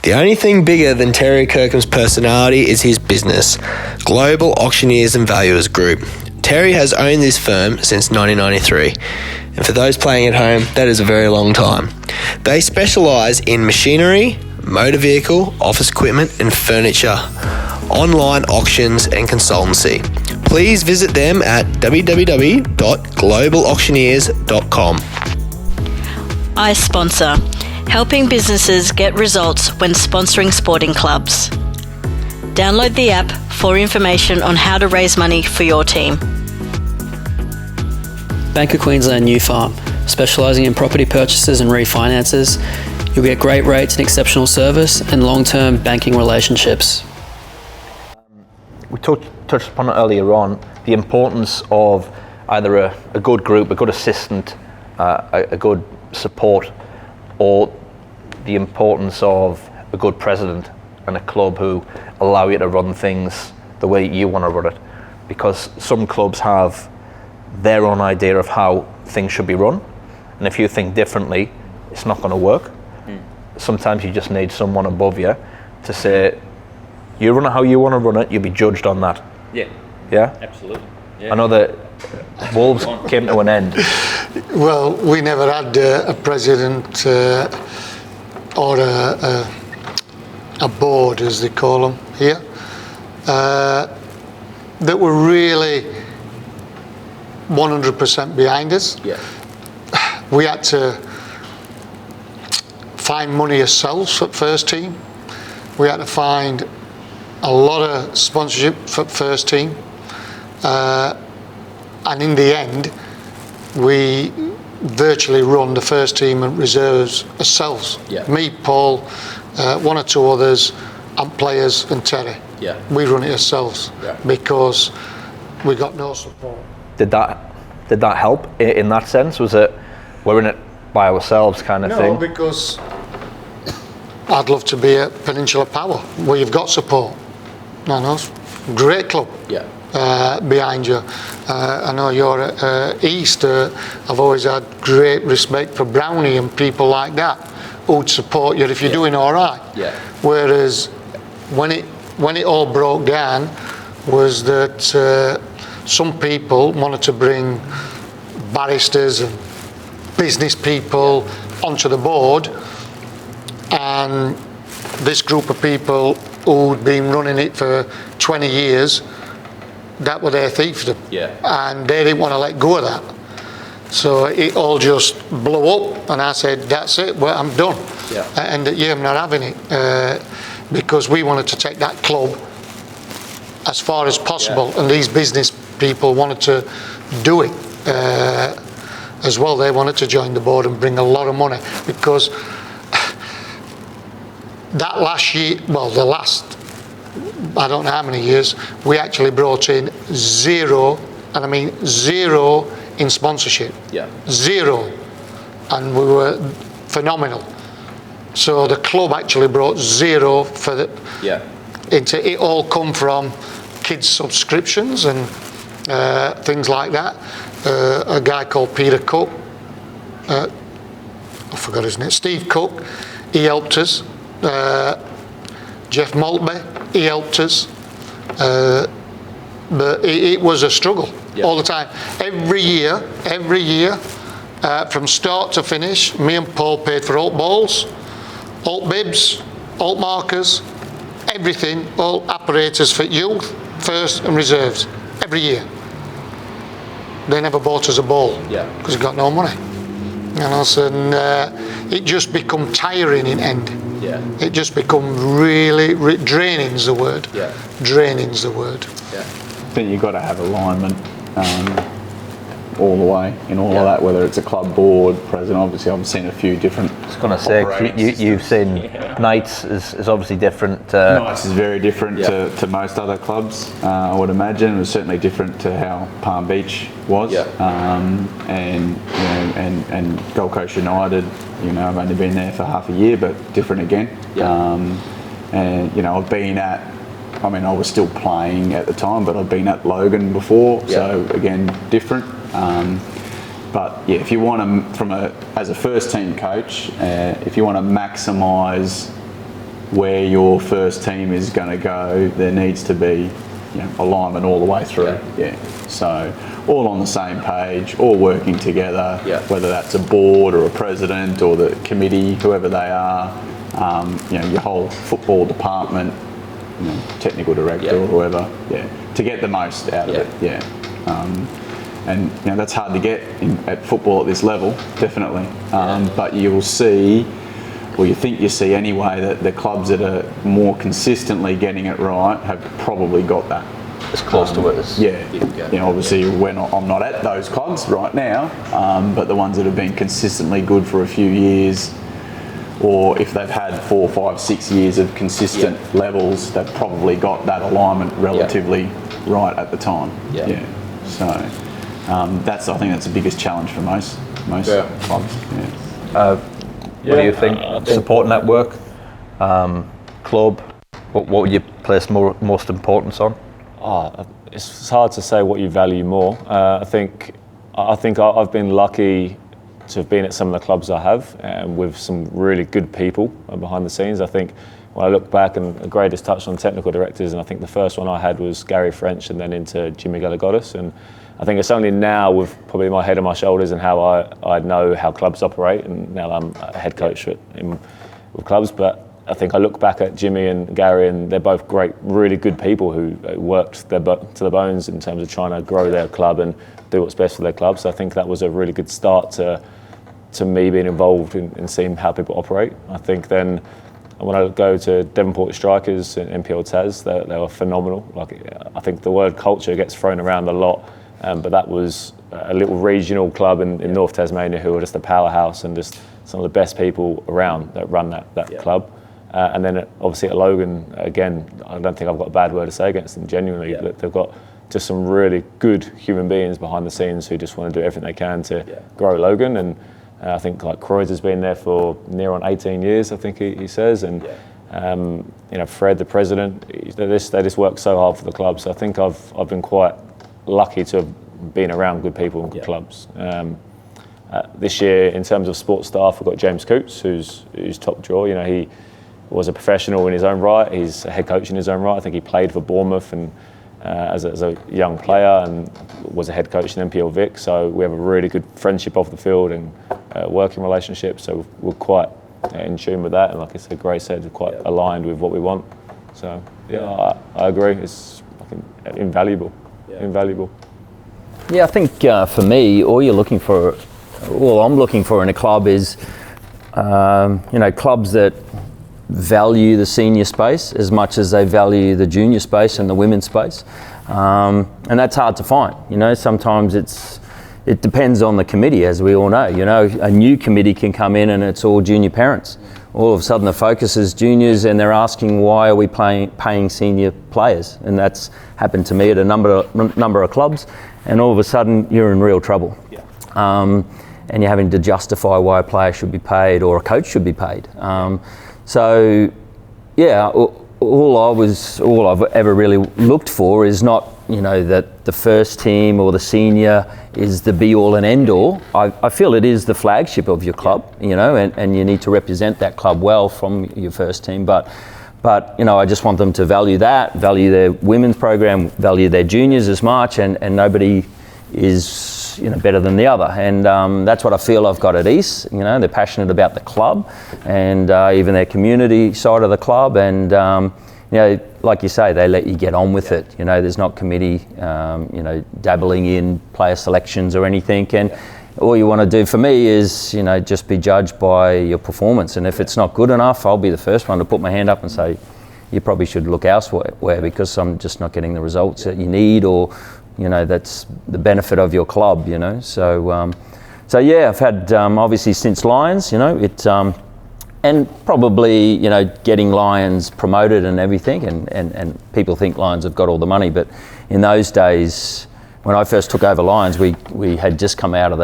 The only thing bigger than Terry Kirkham's personality is his business, Global Auctioneers and Valuers Group. Terry has owned this firm since 1993, and for those playing at home, that is a very long time. They specialise in machinery, motor vehicle, office equipment and furniture, online auctions and consultancy. Please visit them at www.globalauctioneers.com. I sponsor, helping businesses get results when sponsoring sporting clubs. Download the app for information on how to raise money for your team. Bank of Queensland New Farm, specialising in property purchases and refinances. You'll get great rates and exceptional service and long-term banking relationships. We touched upon it earlier on, the importance of either a good group, a good assistant, a good support, or the importance of a good president and a club who allow you to run things the way you want to run it. Because some clubs have their own idea of how things should be run, and if you think differently, it's not going to work. Sometimes you just need someone above you to say, you run it how you want to run it, you'll be judged on that. Yeah. Yeah? Absolutely. Yeah. I know that Wolves came to an end. Well, we never had a president or a board, as they call them here, that were really 100% behind us. Yeah. We had to find money ourselves for first team. We had to find a lot of sponsorship for first team. And in the end, we virtually run the first team and reserves ourselves. Yeah. Me, Paul, one or two others, and players and Terry. Yeah. We run it ourselves because we got no support. Did that help in that sense? Was it we're in it by ourselves kind of thing? No, because I'd love to be at Peninsula Power where you've got support. No, great club. Yeah. Behind you. I know you're at East. I've always had great respect for Brownie and people like that who'd support you if you're doing all right. Yeah. Whereas when it all broke down was that some people wanted to bring barristers and business people onto the board, and this group of people who'd been running it for 20 years, that were their fiefdom. Yeah. And they didn't want to let go of that. So it all just blew up, and I said, that's it, well, I'm done. Yeah. And that I'm not having it, because we wanted to take that club as far as possible, and these business people wanted to do it as well. They wanted to join the board and bring a lot of money, because that last year, well, the last, I don't know how many years, we actually brought in zero, and I mean zero in sponsorship. Yeah. Zero. And we were phenomenal. So the club actually brought zero for the, it all come from kids subscriptions and things like that. A guy called Peter Cook, I forgot his name, Steve Cook, he helped us. Jeff Maltby, he helped us. But it was a struggle all the time. Every year, from start to finish, me and Paul paid for alt balls, alt bibs, alt markers, everything, all apparatus for youth, first and reserves, every year. They never bought us a ball because we got no money. And it just become tiring in end. Yeah. It just become really, draining's the word. Yeah. Draining's the word. Yeah. I think you've got to have alignment all the way in all of that, whether it's a club board, president. Obviously, I've seen a few different. I was going to say, you've seen Knights is obviously different. Knights is very different to most other clubs, I would imagine. It was certainly different to how Palm Beach was. And Gold Coast United, I've only been there for half a year, but different again. And I've been at, I was still playing at the time, but I've been at Logan before, so again, different. But yeah, if you want to, as a first team coach, if you want to maximise where your first team is going to go, there needs to be alignment all the way through. So all on the same page, all working together, whether that's a board or a president or the committee, whoever they are, your whole football department, technical director or whoever, to get the most out of it. And that's hard to get at football at this level, definitely. But you'll see, or you think you see anyway, that the clubs that are more consistently getting it right have probably got that. As close to it as obviously I'm not at those clubs right now, but the ones that have been consistently good for a few years, or if they've had 4, 5, 6 years of consistent levels, they've probably got that alignment relatively right at the time. So I think that's the biggest challenge for most clubs. What do you think? Supporting that work, club. What would you place most importance on? It's hard to say what you value more. I think I've been lucky to have been at some of the clubs I have, with some really good people behind the scenes. I think when I look back, and Grae just touched on technical directors, and I think the first one I had was Gary French, and then into Jimmy Galagotis. And I think it's only now, with probably my head on my shoulders and how I know how clubs operate, and now I'm a head coach with clubs, but I think I look back at Jimmy and Gary, and they're both great, really good people who worked their butt to the bones in terms of trying to grow their club and do what's best for their club. So I think that was a really good start to me being involved in seeing how people operate. I think then when I go to Devonport Strikers and NPL Tas, they were phenomenal. I think the word culture gets thrown around a lot, but that was a little regional club in North Tasmania who were just a powerhouse and just some of the best people around that run that club. And then obviously at Logan, again, I don't think I've got a bad word to say against them, genuinely. They've got just some really good human beings behind the snes who just want to do everything they can to grow Logan. And I think Croyd's has been there for near on 18 years, I think he says. And Fred, the president, they just work so hard for the club. So I think I've been quite lucky to have been around good people in clubs. This year, in terms of sports staff, we've got James Coots, who's top draw. He was a professional in his own right. He's a head coach in his own right. I think he played for Bournemouth and as a young player, and was a head coach in NPL Vic. So we have a really good friendship off the field and working relationship. So we're quite in tune with that. And like I said, Grae said, we're quite aligned with what we want. So I agree. It's invaluable. Invaluable. Yeah, I think for me, all I'm looking for in a club is, clubs that value the senior space as much as they value the junior space and the women's space. And that's hard to find. Sometimes it depends on the committee, as we all know. A new committee can come in and it's all junior parents. All of a sudden the focus is juniors, and they're asking, why are we paying senior players? And that's happened to me at a number of clubs, and all of a sudden you're in real trouble. And you're having to justify why a player should be paid or a coach should be paid. All I've ever really looked for is not, that the first team or the senior is the be all and end all. I feel it is the flagship of your club, and you need to represent that club well from your first team. But I just want them to value their women's program, value their juniors as much, and nobody is better than the other. And that's what I feel I've got at East. They're passionate about the club and even their community side of the club. And like you say, they let you get on with it. There's not committee dabbling in player selections or anything. And all you want to do for me is just be judged by your performance. And if it's not good enough, I'll be the first one to put my hand up and say, you probably should look elsewhere because I'm just not getting the results that you need, or that's the benefit of your club, So I've had, obviously since Lions, and probably, getting Lions promoted and everything, and people think Lions have got all the money, but in those days, when I first took over Lions, we had just come out of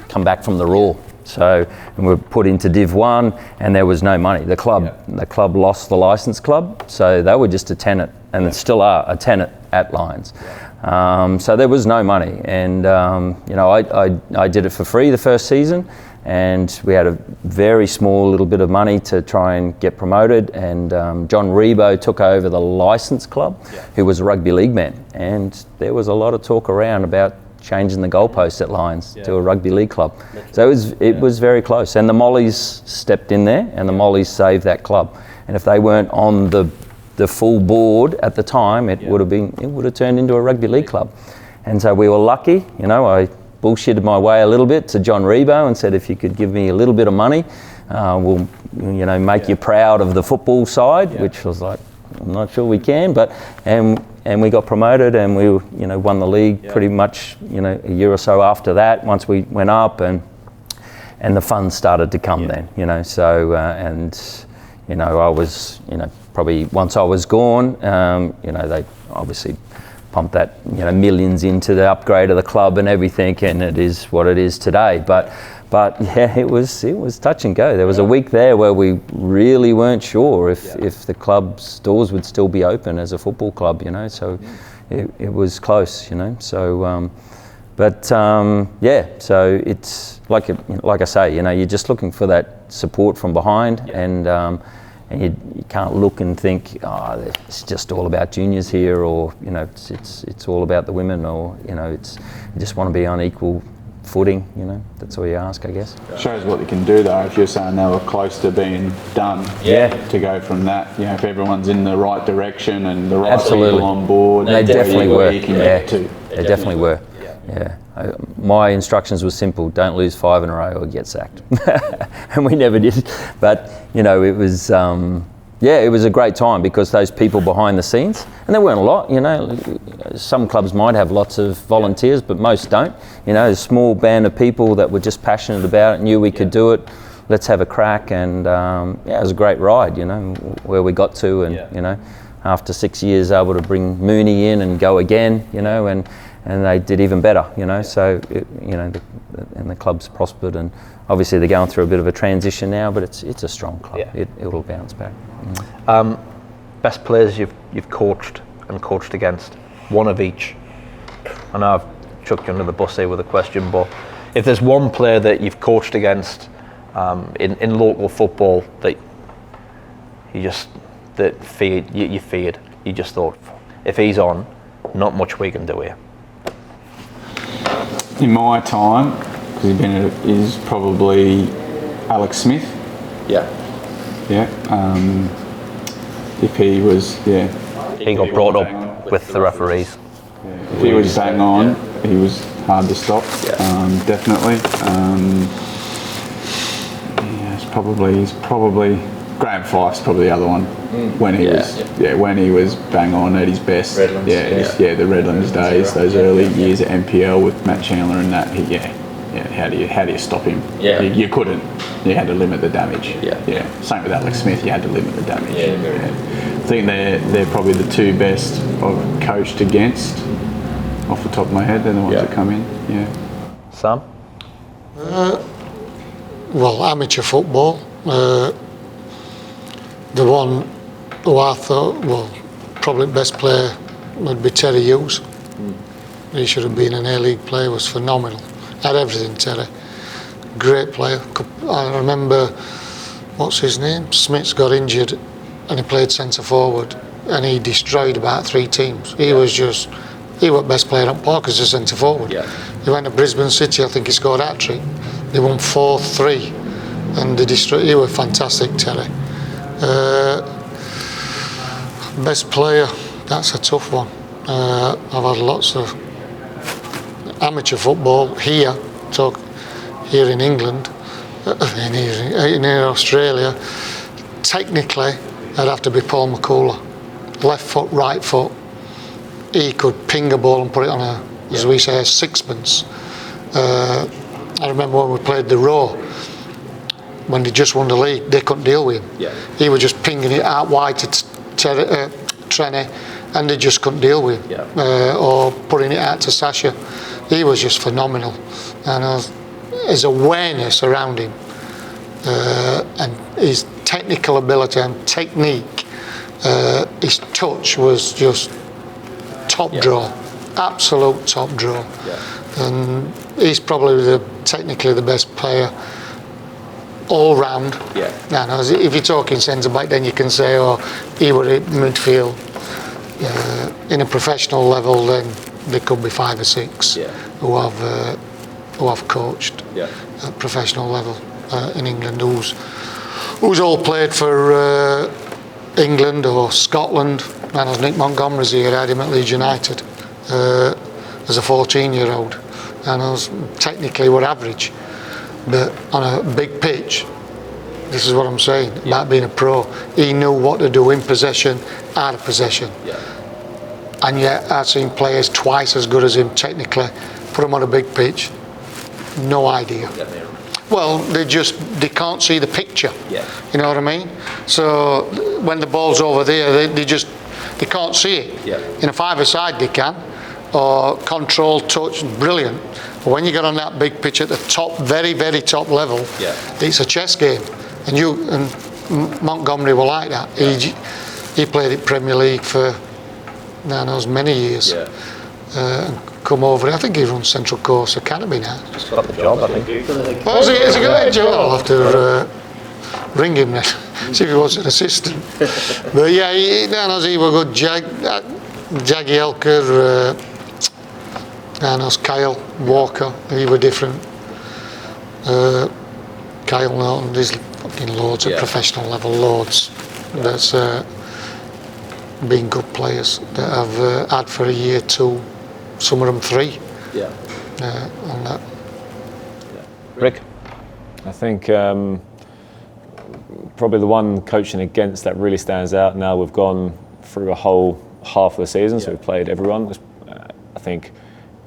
come back from the Raw. So, and we were put into Div 1, and there was no money. The club lost the licence club, so they were just a tenant, and still are a tenant at Lions. So there was no money, and I did it for free the first season, and we had a very small little bit of money to try and get promoted, and John Rebo took over the licence club, who was a rugby league man, and there was a lot of talk around about changing the goalposts at Lions to a rugby league club. So it was very close, and the Mollies stepped in there, and the Mollies saved that club. And if they weren't on the full board at the time, it would have turned into a rugby league club. And so we were lucky, I bullshitted my way a little bit to John Rebo and said, if you could give me a little bit of money, we'll make you proud of the football side, which was like, I'm not sure we can, but and we got promoted, and we won the league pretty much a year or so after that, once we went up, and the funds started to come then, so I was probably once I was gone, they obviously pumped that millions into the upgrade of the club and everything, and it is what it is today. But yeah, it was touch and go. There was a week there where we really weren't sure if the club's doors would still be open as a football club, so it was close, so so it's like I say, you're just looking for that support from behind, and you can't look and think, it's just all about juniors here, or it's all about the women, or you just want to be on equal footing. That's all you ask, I guess. Shows what they can do though. If you're saying they were close to being done, to go from that, if everyone's in the right direction and the right people on board, they definitely were. You can get to. They definitely were. Yeah. My instructions were simple: don't lose 5 in a row or get sacked. And we never did. But it was it was a great time, because those people behind the scenes, and there weren't a lot. Some clubs might have lots of volunteers, but most don't. A small band of people that were just passionate about it, knew we could do it. Let's have a crack, and it was a great ride. Where we got to, and after 6 years, able to bring Mooney in and go again. And they did even better, So and the club's prospered, and obviously they're going through a bit of a transition now, but it's a strong club. It'll bounce back. Best players you've coached and coached against, one of each. I know I've chucked you under the bus here with a question, but if there's one player that you've coached against in local football that you feared, you just thought, if he's on, not much we can do here. In my time, because is probably Alex Smith. Yeah. If he was, he got brought up with the referees. If he was bang on, he was hard to stop. Definitely. He's probably Graham Fife's probably the other one. When he was bang on at his best. Redlands, the Redlands days, those early years at NPL with Matt Chandler and that. How do you stop him? You couldn't. You had to limit the damage. Same with Alex Smith. You had to limit the damage. I think they're probably the two best I've coached against. Off the top of my head, they're the ones that come in. Sam? Well, amateur football. The one who I thought, probably best player would be Terry Hughes. He should have been an A-League player, was phenomenal. Had everything, Terry. Great player. I remember, what's his name? Smiths got injured and he played centre forward and he destroyed about 3 teams. He was best player at Park as a centre forward. He went to Brisbane City, I think he scored a hat-trick. They won 4-3 and he was fantastic, Terry. Best player, that's a tough one. I've had lots of amateur football here in England, in Australia. Technically, I'd have to be Paul McCullough. Left foot, right foot. He could ping a ball and put it on as we say, a sixpence. I remember when we played the Row, when they just won the league, they couldn't deal with him. He was just pinging it out wide to Trenny, and they just couldn't deal with him. Or putting it out to Sasha. He was just phenomenal. And his awareness around him, and his technical ability and technique, his touch was just top draw, absolute top draw. And he's probably technically the best player all round. Yeah. Now, if you're talking centre back, then you can say, oh, he were at midfield. In a professional level, then there could be 5 or 6 who have coached at professional level in England, who's all played for England or Scotland. And as Nick Montgomery's here, I had him at Leeds United as a 14-year-old, and I was technically were average, but on a big pitch, this is what I'm saying about being a pro. He knew what to do in possession, out of possession. And yet I've seen players twice as good as him technically, put them on a big pitch, no idea. Well, they can't see the picture. You know what I mean? So when the ball's over there, they can't see it. In a 5-a-side they can, or control, touch, brilliant. But when you get on that big pitch at the top, very, very top level, it's a chess game. And Montgomery were like that. He played in Premier League for many years. And come over. I think he runs Central Coast Academy now. Just got the job, I think. Oh, is he got a job? I'll have to ring him then, see if he wants an assistant. But yeah, he were good. Jaggy Elker, Kyle Walker, he were different. Kyle Norton, there's fucking loads at professional level, loads. That's been good players that I've had for a year, 2, some of them 3. On that. Rick? I think probably the one coaching against that really stands out. Now we've gone through a whole half of the season, so we've played everyone. I think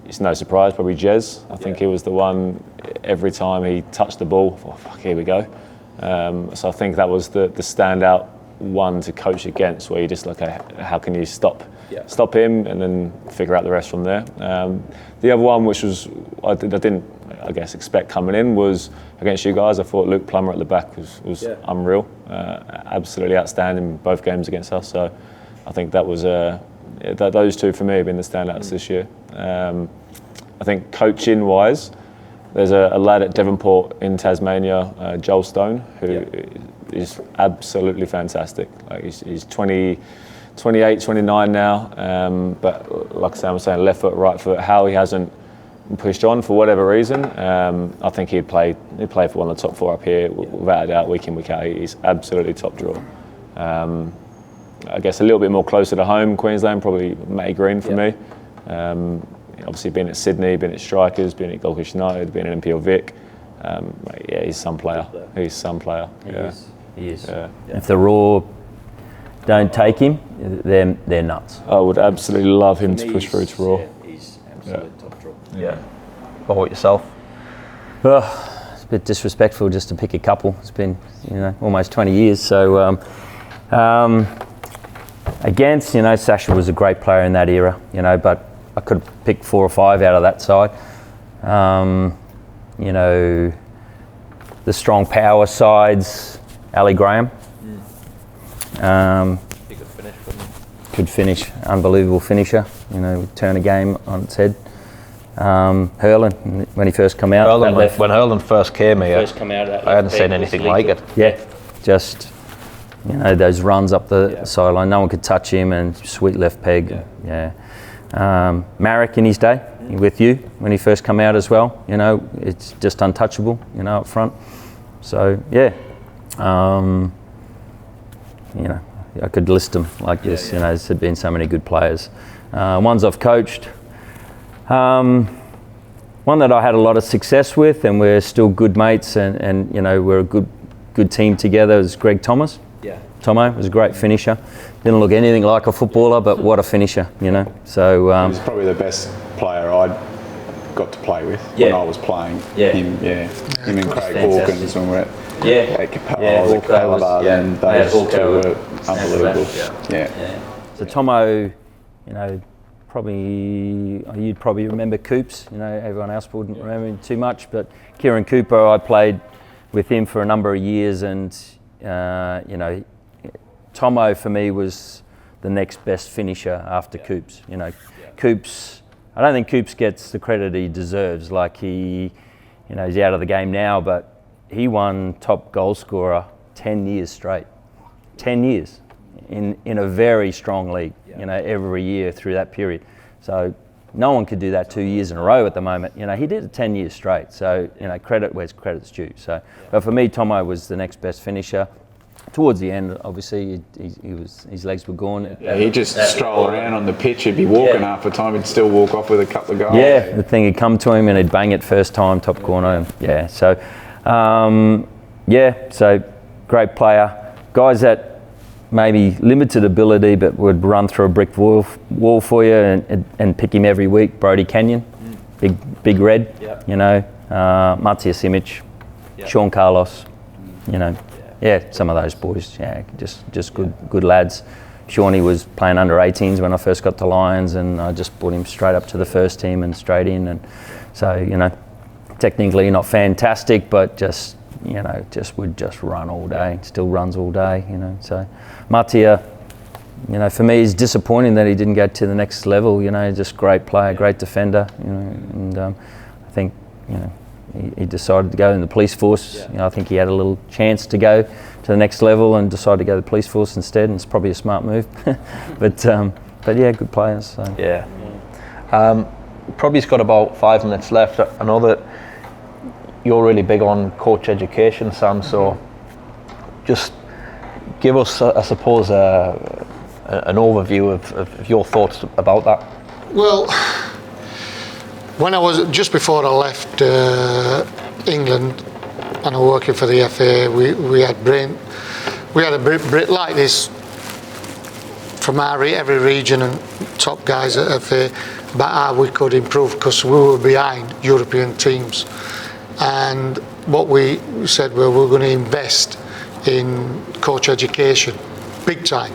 it's no surprise, probably Jez. I think he was the one, every time he touched the ball, oh, fuck, here we go. So I think that was the standout one to coach against, where you just look at how can you stop him and then figure out the rest from there. The other one, which was I didn't expect coming in, was against you guys. I thought Luke Plummer at the back was unreal, absolutely outstanding both games against us. So I think that was those two for me have been the standouts this year. I think coaching wise, there's a lad at Devonport in Tasmania, Joel Stone, who is absolutely fantastic. Like he's 28, 29 now, but like I was saying, left foot, right foot, how he hasn't pushed on for whatever reason, I think he'd play for one of the top 4 up here without a doubt, week in, week out. He's absolutely top draw. I guess a little bit more closer to home, Queensland, probably Matty Green for me. Obviously been at Sydney, been at Strikers, been at Gold Coast United, been at NPL Vic. He's some player. He's some player. He is. If the Raw don't take him, they're nuts. I would absolutely love him to push through to Raw. He's absolute top draw. What about yourself? It's a bit disrespectful just to pick a couple. It's been almost 20 years. So against, Sasha was a great player in that era, but I could have picked 4 or 5 out of that side. The strong power sides, Ali Graham. He could finish, couldn't he? Could finish, unbelievable finisher. Turn a game on its head. Hurlin, when he first came out. When Hurlin first came here, I hadn't seen anything like it. Yeah, just those runs up the sideline. No one could touch him, and sweet left peg. Marek in his day with you when he first come out as well. It's just untouchable. Up front. So I could list them like this. There's been so many good players. Ones I've coached. One that I had a lot of success with, and we're still good mates, and we're a good team together, is Greg Thomas. Tomo was a great finisher. Didn't look anything like a footballer, but what a finisher, So he's probably the best player I'd got to play with when I was playing. Him and Craig Hawkins when we're at Capel, at Calabar, and those two were unbelievable. So Tomo, you'd probably remember Coops. Everyone else wouldn't remember him too much, but Kieran Cooper, I played with him for a number of years, and Tomo for me was the next best finisher after Coops. Coops, I don't think Coops gets the credit he deserves. Like he's out of the game now, but he won top goal scorer 10 years straight. 10 years in a very strong league, you know, every year through that period. So no one could do that 2 years in a row at the moment. You know, he did it 10 years straight. So, you know, credit where credit's due. So, but for me, Tomo was the next best finisher. Towards the end, obviously, his legs were gone. Yeah, he'd just stroll around on the pitch. He'd be walking half the time. He'd still walk off with a couple of goals. Yeah, the thing would come to him and he'd bang it first time, top corner. Yeah, so, so great player. Guys that maybe limited ability but would run through a brick wall for you and pick him every week. Brody Kenyon, big red, you know, Matija Simic, Sean Carlos, you know. Yeah, some of those boys, just good lads. Shawnee was playing under 18s when I first got to Lions, and I just brought him straight up to the first team and straight in. And so, you know, technically not fantastic, but just, you know, would just run all day. Still runs all day, you know. So Matija, you know, for me, it's disappointing that he didn't go to the next level. You know, just great player, great defender. You know, and I think, you know, he decided to go in the police force. You know, I think he had a little chance to go to the next level and decided to go to the police force instead, and it's probably a smart move. but yeah, good players. So. Yeah. Probably's got about 5 minutes left. I know that you're really big on coach education, Sam, so just give us, I suppose, an overview of your thoughts about that. Well, when I was, just before I left England and I was working for the FA, we had a Brit like this from every region and top guys at FA about how we could improve, because we were behind European teams. And what we said, well, we're going to invest in coach education, big time,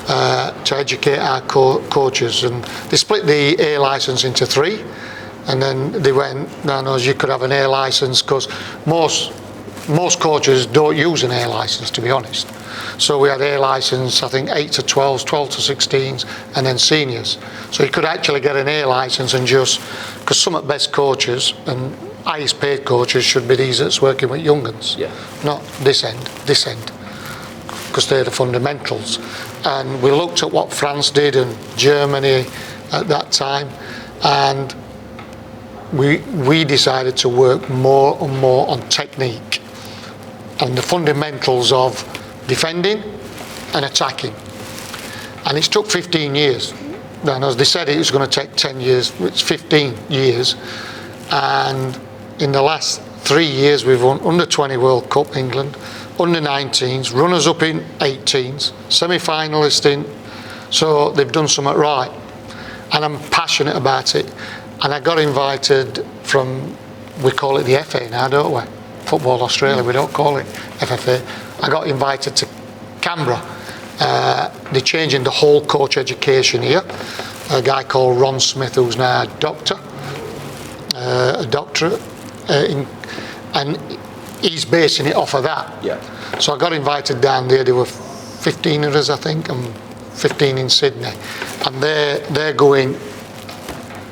to educate our coaches. And they split the A licence into 3. And then they went, no, you could have an A licence, because most coaches don't use an A licence, to be honest. So we had A licence, I think 8 to 12s, 12 to 16s, and then seniors. So you could actually get an A licence and just, because some of the best coaches and highest paid coaches should be these that's working with young uns, not this end, because they're the fundamentals. And we looked at what France did and Germany at that time, and we decided to work more and more on technique and the fundamentals of defending and attacking. And it's took 15 years. And as they said, it was going to take 10 years, it's 15 years. And in the last 3 years, we've won under 20 World Cup England, under 19s, runners up in 18s, semi-finalist in, so they've done something right. And I'm passionate about it. And I got invited from, we call it the FA now, don't we? Football Australia, we don't call it FFA. I got invited to Canberra. They're changing the whole coach education here. A guy called Ron Smith, who's now a doctorate, and he's basing it off of that. Yeah. So I got invited down there. There were 15 of us, I think, and 15 in Sydney. And they're going,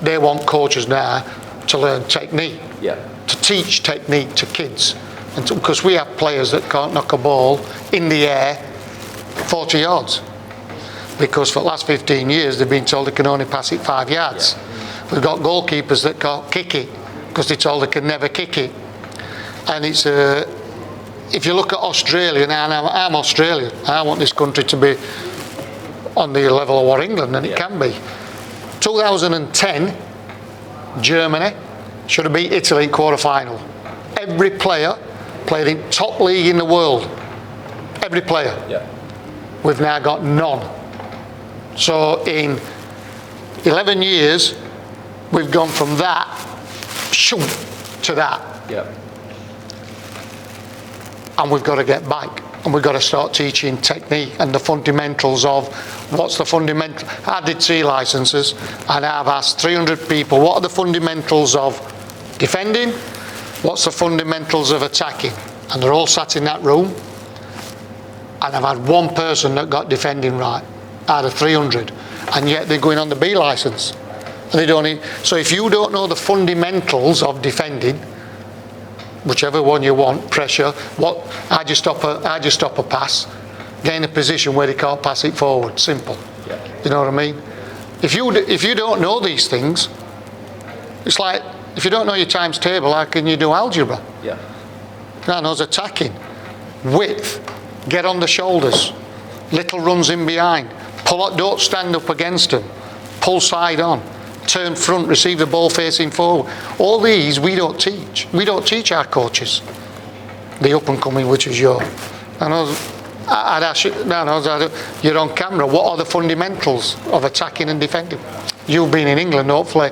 they want coaches now to learn technique, to teach technique to kids. And because we have players that can't knock a ball in the air 40 yards. Because for the last 15 years, they've been told they can only pass it 5 yards. We've got goalkeepers that can't kick it because they're told they can never kick it. And it's if you look at Australia, and I'm Australian, I want this country to be on the level of what England, and it can be. 2010, Germany should have beat Italy in quarter-final. Every player played in top league in the world. Every player. We've now got none. So in 11 years, we've gone from that, shoot, to that. And we've got to get back. And we've got to start teaching technique and the fundamentals of what's the fundamental. I did 3 licenses, and I've asked 300 people, what are the fundamentals of defending? What's the fundamentals of attacking? And they're all sat in that room. And I've had one person that got defending right out of 300, and yet they're going on the B license. And they don't. So if you don't know the fundamentals of defending, whichever one you want, pressure. I just stop a pass, gain a position where they can't pass it forward. Simple. Yeah. You know what I mean? If you don't know these things, it's like if you don't know your times table, how can you do algebra? Yeah. No, those attacking, width, get on the shoulders, little runs in behind, pull up, don't stand up against them, pull side on, turn front, receive the ball facing forward. All these we don't teach. We don't teach our coaches. The up and coming, which is your. I'd ask you, you're on camera. What are the fundamentals of attacking and defending? You've been in England, hopefully.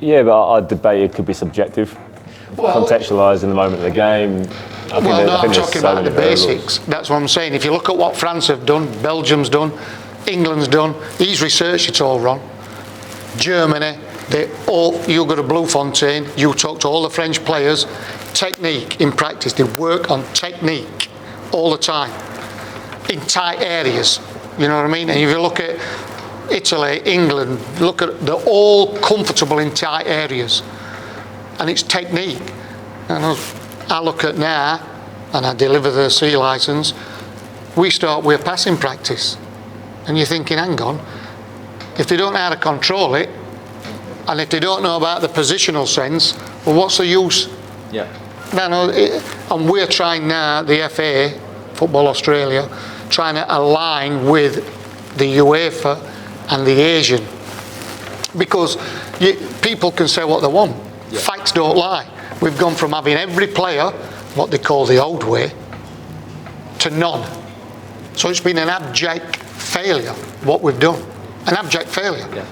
Yeah, but I'd debate it could be subjective, contextualised in the moment of the game. I'm talking about the basics. That's what I'm saying. If you look at what France have done, Belgium's done, England's done, he's researched it all, Ron. Germany, you go to Bloemfontein, you talk to all the French players, technique in practice, they work on technique all the time, in tight areas, you know what I mean? And if you look at Italy, England, they're all comfortable in tight areas, and it's technique. And I look at now, and I deliver the C licence, we start with passing practice, and you're thinking, hang on, if they don't know how to control it, and if they don't know about the positional sense, well, what's the use? Yeah. And we're trying now, the FA, Football Australia, trying to align with the UEFA and the Asian. Because people can say what they want. Yeah. Facts don't lie. We've gone from having every player, what they call the old way, to none. So it's been an abject failure, what we've done. An abject failure. Yeah.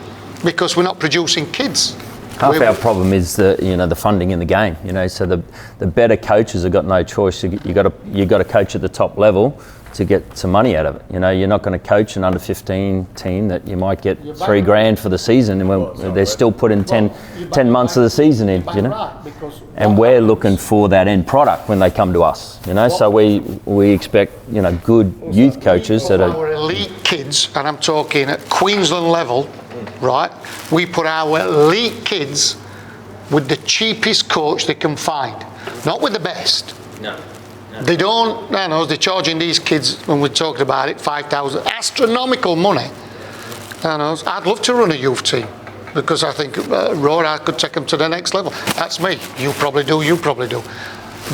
Because we're not producing kids. Half our problem is the funding in the game. So the better coaches have got no choice. You got to coach at the top level to get some money out of it. You're not going to coach an under 15 team that you might get $3,000 for the season, and they're still putting 10 months of the season in. And we're looking for that end product when they come to us. So we expect good youth coaches that are our elite kids, and I'm talking at Queensland level. Right, we put our elite kids with the cheapest coach they can find, not with the best. No. They don't. They're charging these kids, when we talked about it, 5,000, astronomical money. I'd love to run a youth team because I think I could take them to the next level. That's me. You probably do.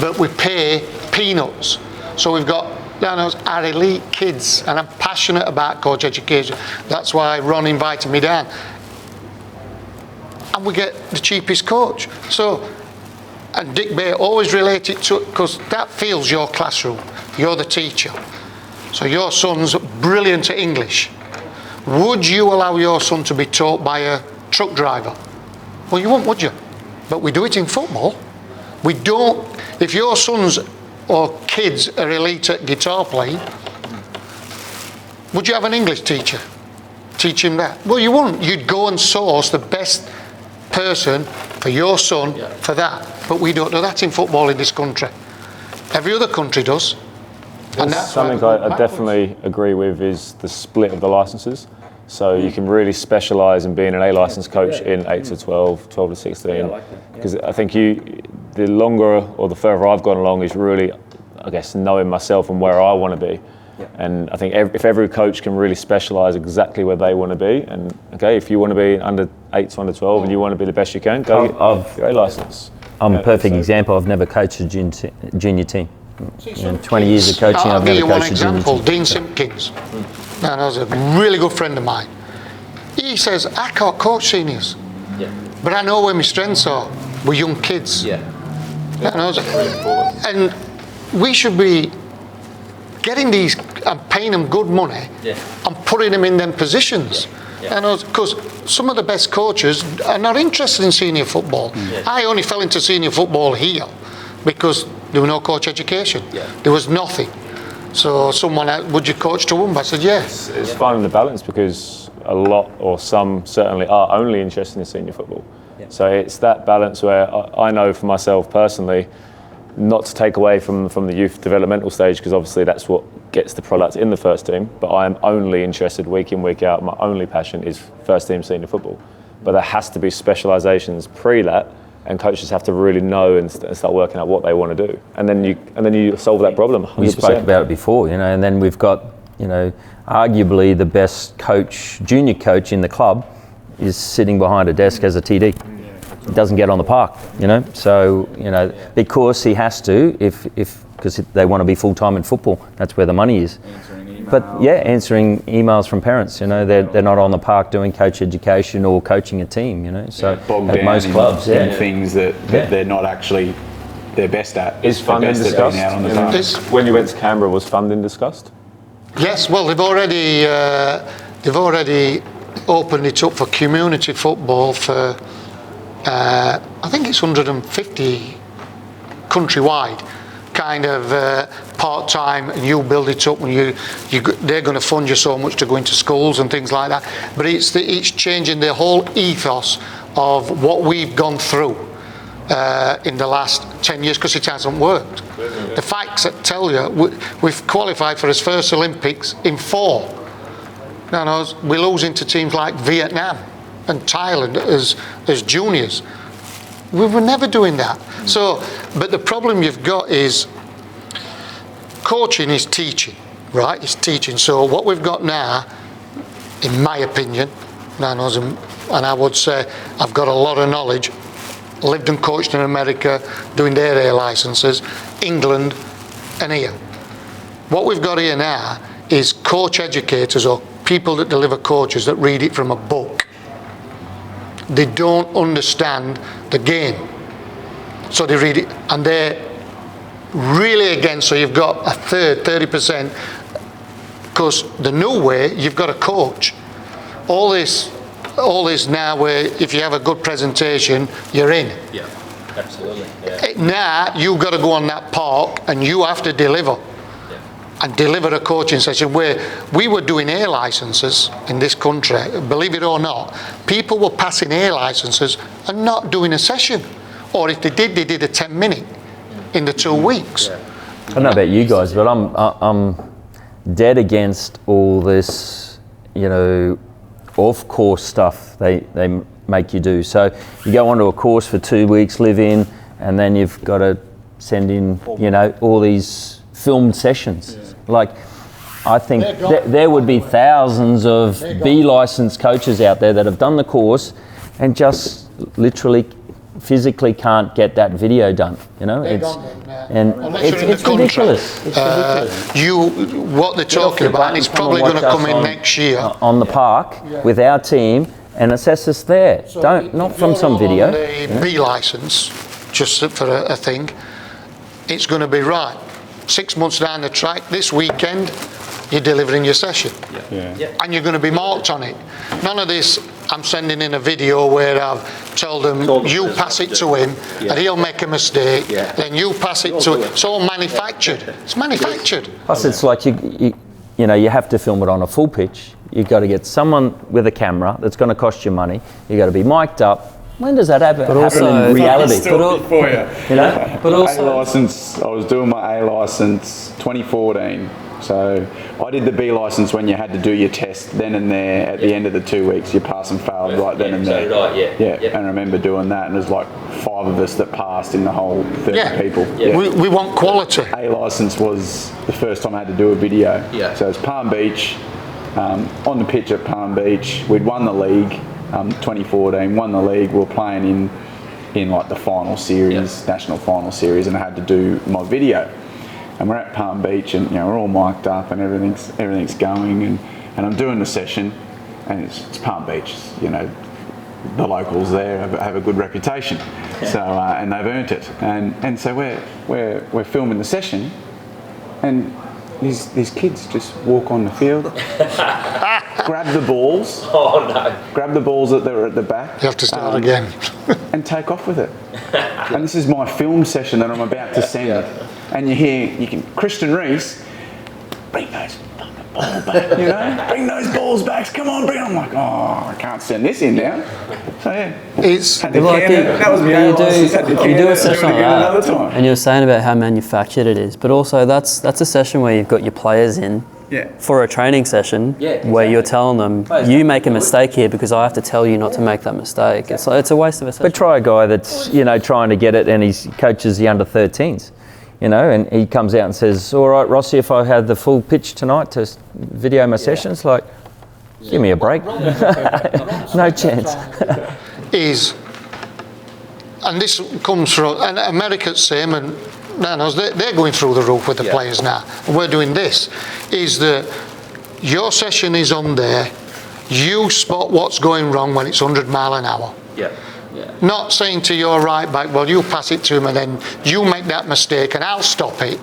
But we pay peanuts. So we've got our elite kids, and I'm passionate about coach education. That's why Ron invited me down. And we get the cheapest coach. So, and Dick Bay always related to it, because that feels your classroom. You're the teacher. So your son's brilliant at English. Would you allow your son to be taught by a truck driver? Well, you won't, would you? But we do it in football. We don't. If your son's or kids are elite at guitar playing, would you have an English teacher teach him that? Well, you wouldn't. You'd go and source the best person for your son for that. But we don't do that in football in this country. Every other country does. And that's something I definitely agree with is the split of the licenses. So you can really specialise in being an A licensed coach in 8 to 12, 12 to 16. Because I think the longer or the further I've gone along is really, I guess, knowing myself and where I want to be. Yeah. And I think if every coach can really specialise exactly where they want to be, and if you want to be under 8 to under 12 and you want to be the best you can, go get your A licence. I'm a perfect example. I've never coached a junior team. In 20 years of coaching, I've never coached a junior team. I'll give you one example. Dean Simpkins. That was a really good friend of mine. He says, I can't coach seniors. Yeah. But I know where my strengths are with young kids. Yeah. And we should be getting these and paying them good money and putting them in them positions. Because some of the best coaches are not interested in senior football. I only fell into senior football here because there was no coach education. There was nothing. So someone asked, would you coach to them? I said, yes. It's finding the balance, because a lot, or some certainly, are only interested in senior football. So it's that balance where I know for myself personally, not to take away from the youth developmental stage, because obviously that's what gets the product in the first team, but I am only interested week in, week out. My only passion is first team senior football. But there has to be specialisations pre that and coaches have to really know and start working out what they want to do, and then you solve that problem. 100%. We spoke about it before, and then we've got, arguably the best coach, junior coach in the club, is sitting behind a desk as a TD. He doesn't get on the park, So because he has to, because they want to be full time in football. That's where the money is. But answering emails from parents, they're not on the park doing coach education or coaching a team, So at most clubs, in things that they're not actually their best at. Is funding discussed? Out on the park. When you went to Canberra, was funding discussed? Yes, well, they've already opened it up for community football for I think it's 150 countrywide, kind of part-time, and you build it up, and they're going to fund you so much to go into schools and things like that. But it's changing the whole ethos of what we've gone through in the last 10 years, because it hasn't worked. The facts that tell you, we've qualified for his first Olympics in 4. We're losing to teams like Vietnam and Thailand as juniors. We were never doing that. So, but the problem you've got is coaching is teaching, right? It's teaching. So what we've got now, in my opinion, and I would say I've got a lot of knowledge, lived and coached in America, doing their A licenses, England and here. What we've got here now is coach educators, or people that deliver coaches that read it from a book. They don't understand the game. So they read it and they're really against. So you've got a 30%, because the new way, you've got a coach. All this now, where if you have a good presentation, you're in. Yeah, absolutely. Now you've got to go on that park and you have to deliver. And deliver a coaching session, where we were doing A licenses in this country, believe it or not. People were passing A licenses and not doing a session. Or if they did a 10-minute in the 2 weeks. I don't know about you guys, but I'm dead against all this, off-course stuff they make you do. So you go onto a course for 2 weeks, live in, and then you've got to send in, all these filmed sessions. Like, I think there would be thousands of B licensed coaches out there that have done the course and just literally physically can't get that video done. It's ridiculous. What they're talking about, it's probably going to come in next year on the park with our team and assess us there. Not from some video. The B license, just for a thing, it's going to be right. 6 months down the track, this weekend, you're delivering your session. And you're going to be marked on it. None of this, I'm sending in a video where I've told them, you pass it to him, and he'll make a mistake, then you pass it to him. It's all manufactured. It's manufactured. Plus, it's like you have to film it on a full pitch. You've got to get someone with a camera that's going to cost you money. You've got to be mic'd up. When does that happen in reality? But also, A license, I was doing my A license 2014. So I did the B license when you had to do your test then and there at the end of the 2 weeks. You pass and failed right then and there. And I remember doing that, and there's like 5 of us that passed in the whole 30 people. We want quality. A license was the first time I had to do a video. So it's Palm Beach, on the pitch at Palm Beach. We'd won the league. 2014, won the league. We were playing in like the final series, national final series, and I had to do my video. And we're at Palm Beach, and we're all mic'd up, and everything's going, and I'm doing the session, and it's Palm Beach. The locals there have a good reputation, so and they've earned it. And so we're filming the session, and these kids just walk on the field, grab the balls. Oh no! Grab the balls that are at the back. You have to start again. And take off with it. And this is my film session that I'm about to send. And Christian Reese, bring those fucking balls back. Bring those balls back. Come on, bring them. I'm like, I can't send this in now. So it's that was me. You do a session like that, and you're saying about how manufactured it is, but also that's a session where you've got your players in, for a training session where you're telling them, you make a mistake here because I have to tell you not to make that mistake. It's a waste of a session. But try a guy that's, trying to get it and he coaches the under-13s, and he comes out and says, all right, Rossi, if I had the full pitch tonight to video my sessions, like, give me a break. No chance. And this comes from, and America's same, and they're going through the roof with the players now. And we're doing this, is that your session is on there, you spot what's going wrong when it's 100 mile an hour. Not saying to your right back, well, you pass it to him and then you make that mistake and I'll stop it.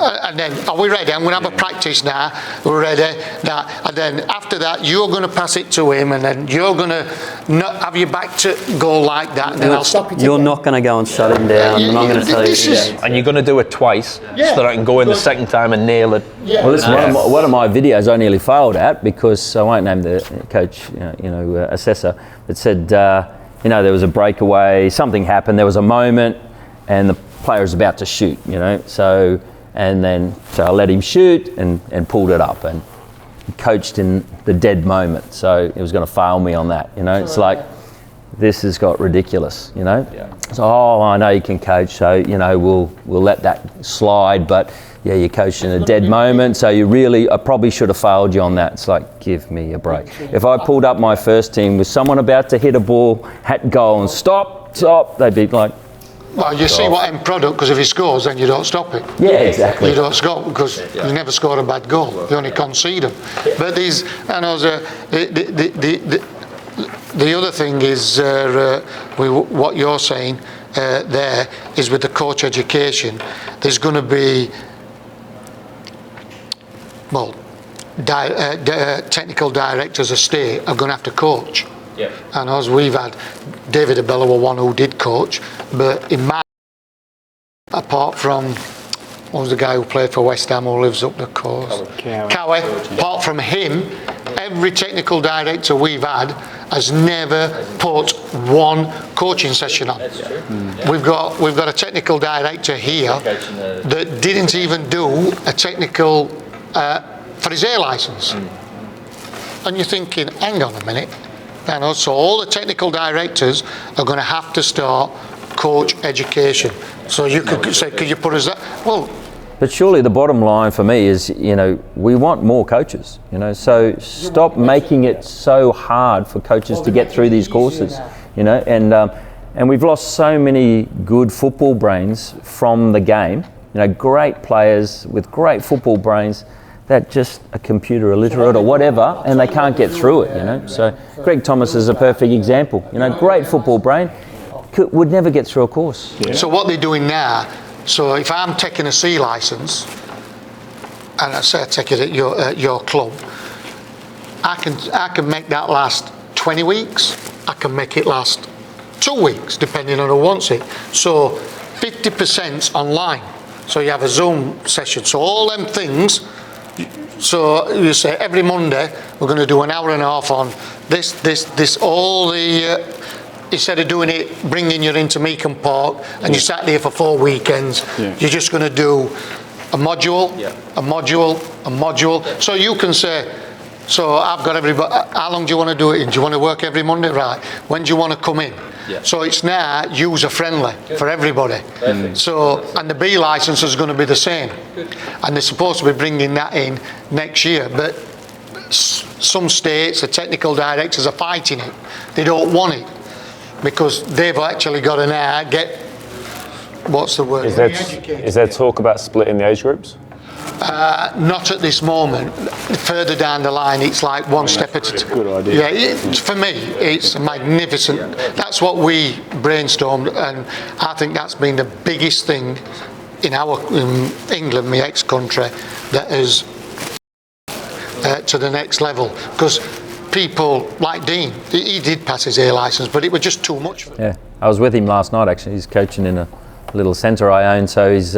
And then, are we ready? I'm going to have a practice now. We're ready. Now, and then after that, you're going to pass it to him and then you're going to not have your back to go like that and then I'll stop it. You're not going to go and shut him down. I'm going to tell you. And you're going to do it twice so that I can go in the second time and nail it. Well, listen, one of my videos I nearly failed at because I won't name the coach, assessor, but said, there was a breakaway, something happened, there was a moment, and the player was about to shoot, So I let him shoot and pulled it up and coached in the dead moment. So he was going to fail me on that, It's like, this has got ridiculous, So, I know you can coach, so, we'll let that slide, but you coached in a dead moment, so I probably should have failed you on that. It's like, give me a break. If I pulled up my first team with someone about to hit a ball, had goal and stop, they'd be like, well, you see what end product, because if he scores, then you don't stop it. Yeah, exactly. You don't score because you never score a bad goal. You only concede them. But the other thing is what you're saying there is with the coach education. There's going to be technical directors of state are going to have to coach. And as we've had, David Abella were one who did coach, but in my, apart from, what was the guy who played for West Ham who lives up the coast? Cowie. Apart from him, every technical director we've had has never put one coaching session on. We've got a technical director here that didn't even do a technical for his air licence. And you're thinking, hang on a minute. So all the technical directors are going to have to start coach education. So you could say, could you put us that? Well, but surely the bottom line for me is, we want more coaches, so stop making it so hard for coaches to get through these courses, and we've lost so many good football brains from the game, great players with great football brains that just are computer illiterate or whatever, and they can't get through it, So Greg Thomas is a perfect example, great football brain, would never get through a course. So what they're doing now, so if I'm taking a C licence, and I say I take it at your club, I can make that last 20 weeks, I can make it last 2 weeks, depending on who wants it. So 50% online, so you have a Zoom session, so all them things. So you say every Monday we're going to do an hour and a half on this, all the, instead of doing it, bringing you into Meakin Park and you sat there for 4 weekends, you're just going to do a module, a module. So you can say, so I've got everybody, how long do you want to do it in? Do you want to work every Monday? Right. When do you want to come in? So it's now user friendly for everybody. So, and the B licence is going to be the same. And they're supposed to be bringing that in next year. But some states, the technical directors are fighting it. They don't want it because they've actually got to now get, what's the word? Is there talk about splitting the age groups? Not at this moment. Further down the line, it's like one step at a time. Good idea. For me, it's magnificent. That's what we brainstormed, and I think that's been the biggest thing in England, my ex-country, that is to the next level. Because people like Dean, he did pass his A licence, but it was just too much for him. Yeah, I was with him last night actually. He's coaching in a little centre I own, so he's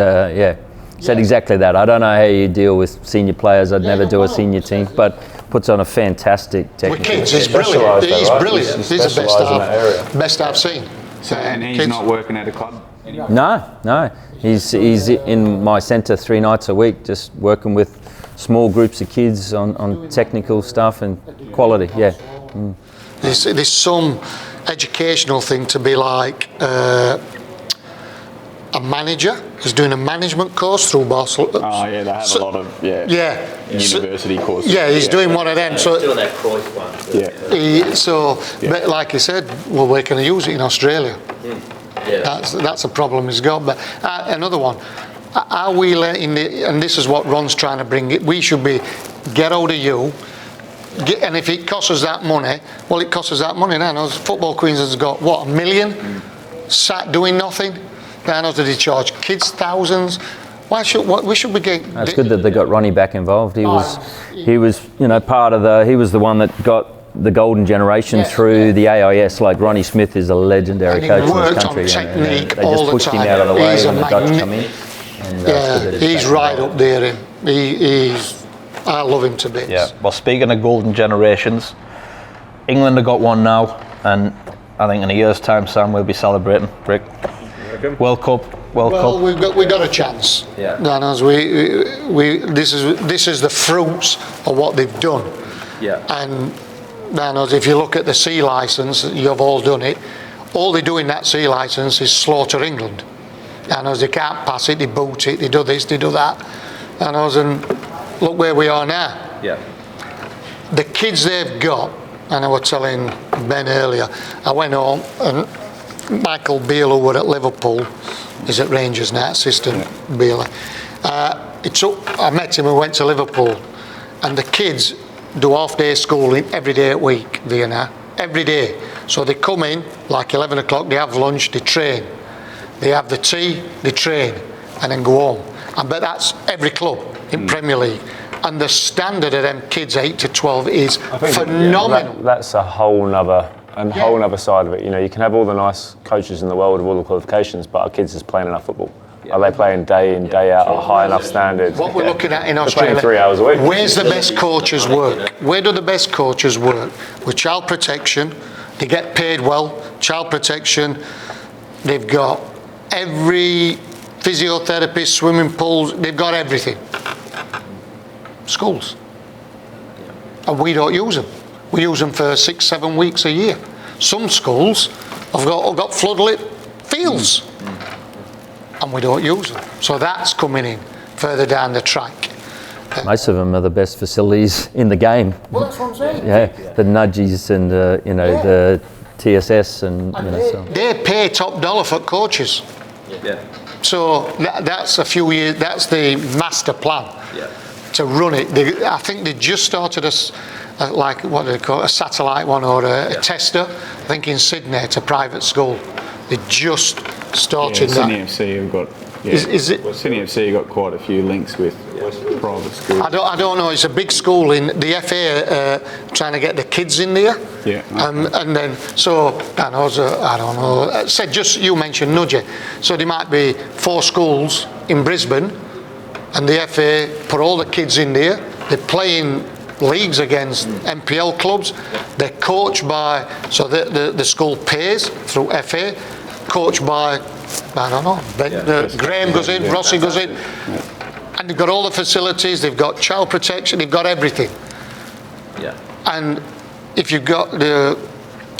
said exactly that. I don't know how you deal with senior players. I'd never do a senior team, but puts on a fantastic technical. With kids, he's brilliant. He's brilliant. He's the best I've seen. So, and he's not working at a club? No. He's in my centre 3 nights a week, just working with small groups of kids on technical stuff and quality. Yeah. There's some educational thing to be like a manager who's doing a management course through Barcelona. Oh yeah, they have a lot of university courses. Yeah, he's doing one of them. So doing that Cruyff one. But like you said, well, we're going to use it in Australia. Yeah. That's a problem he's got. But another one. Are we letting and this is what Ron's trying to bring it. We should be get out of you. And if it costs us that money, well, it costs us that money now. Football Queensland's got what, 1 million sat doing nothing. Now do they charge kids thousands? We should be getting. It's good that they got Ronnie back involved. He was part of he was the one that got the golden generation through the AIS. Like Ronnie Smith is a legendary coach in this country. On technique they just pushed him out of the way when the Dutch come in. And, he's right up there. I love him to bits. Yeah. Well, speaking of golden generations, England have got one now, and I think in a year's time, Sam, we'll be celebrating. Rick, World Cup. Well, we got a chance. Yeah. This is the fruits of what they've done. Yeah. And if you look at the C licence, you've all done it. All they do in that C licence is slaughter England. They can't pass it, they boot it, they do this, they do that. And look where we are now. Yeah. The kids they've got, and I was telling Ben earlier, I went home and Michael Beale, who were at Liverpool, is at Rangers now, assistant Beale. I met him and went to Liverpool, and the kids do half-day schooling every day a week there now, every day. So they come in, like 11 o'clock, they have lunch, they train. They have the tea, they train, and then go home. But that's every club in Premier League. And the standard of them kids 8 to 12 is phenomenal. That's a whole nother side of it. You can have all the nice coaches in the world with all the qualifications, but our kids just playing enough football. Are they playing day in, day out at a high enough standard? What we're looking at in They're Australia, playing 3 hours a week. where's the best coaches work? Where do the best coaches work? With child protection, they get paid well, child protection, they've got every physiotherapist, swimming pools, they've got everything. Schools. And we don't use them. We use them for 6-7 weeks a year. Some schools have got floodlit fields. And we don't use them. So that's coming in further down the track. Most of them are the best facilities in the game. Well, that's what I'm saying. Yeah, the nudgies and the TSS and so. They pay top dollar for coaches. Yeah. So that's a few years. That's the master plan to run it. I think they just started what do they call it, a satellite one or a tester. I think in Sydney, it's a private school. They just started that. Sydney FC have got. Yeah. Sydney FC have got quite a few links with private schools. I don't know. It's a big school in the FA trying to get the kids in there. Yeah. And then I don't know. Said just you mentioned Nudge. So there might be 4 schools in Brisbane, and the FA put all the kids in there. They're playing leagues against NPL clubs. They're coached by the school pays through FA. Coached by, I don't know, Graham goes in, Rossi goes in, and they've got all the facilities, they've got child protection, they've got everything. Yeah. And if you've got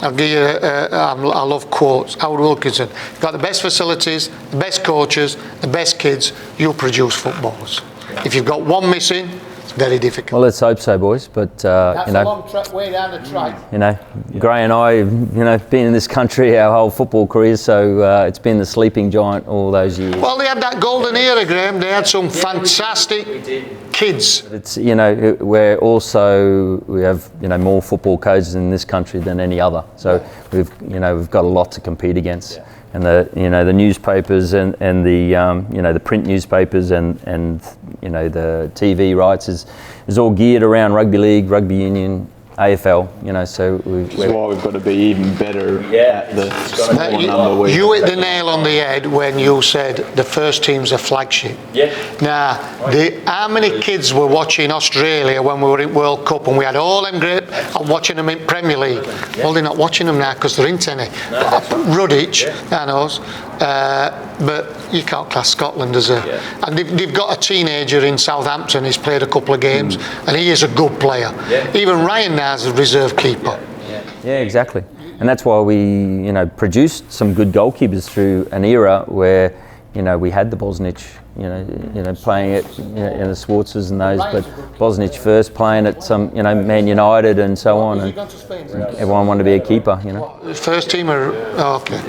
I'll give you, I love quotes, Howard Wilkinson, you've got the best facilities, the best coaches, the best kids, you'll produce footballers. If you've got one missing, it's very difficult. Well, let's hope so, boys. But that's a long way down the track. Gray and I, been in this country our whole football careers, so it's been the sleeping giant all those years. Well, they had that golden era, Graham. They had some fantastic kids. It's we have more football coaches in this country than any other. So we've got a lot to compete against. Yeah. And the newspapers and the print newspapers and the TV rights is all geared around rugby league, rugby union, AFL. So that's why we've got to be even better at the smaller number. You hit the nail on the head when you said the first team's a flagship. Yeah. Now, how many kids were watching Australia when we were in World Cup and we had all them great and watching them in Premier League? Yeah. Well, they're not watching them now because they're in tennis. Rudditch, but you can't class Scotland as a... And they've got a teenager in Southampton who's played a couple of games, and he is a good player. Even Ryan now is a reserve keeper. Yeah, exactly. And that's why we, produced some good goalkeepers through an era where, we had the Bosnich, playing at the Swartzes and those, but Bosnich first playing at some, Man United and so on, and everyone wanted to be a keeper, First team or... Oh, okay.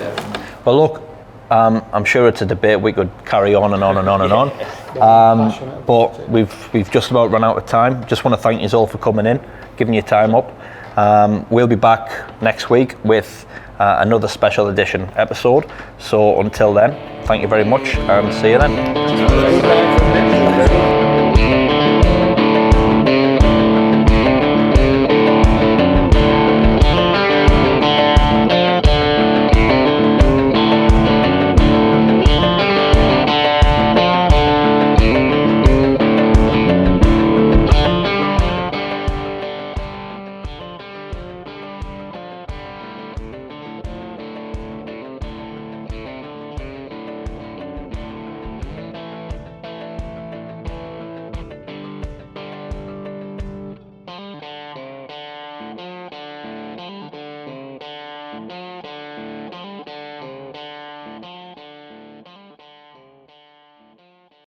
Well, look, I'm sure it's a debate we could carry on and on and on and on. But we've just about run out of time. Just want to thank you all for coming in, giving your time up. We'll be back next week with another special edition episode. So until then, thank you very much and see you then.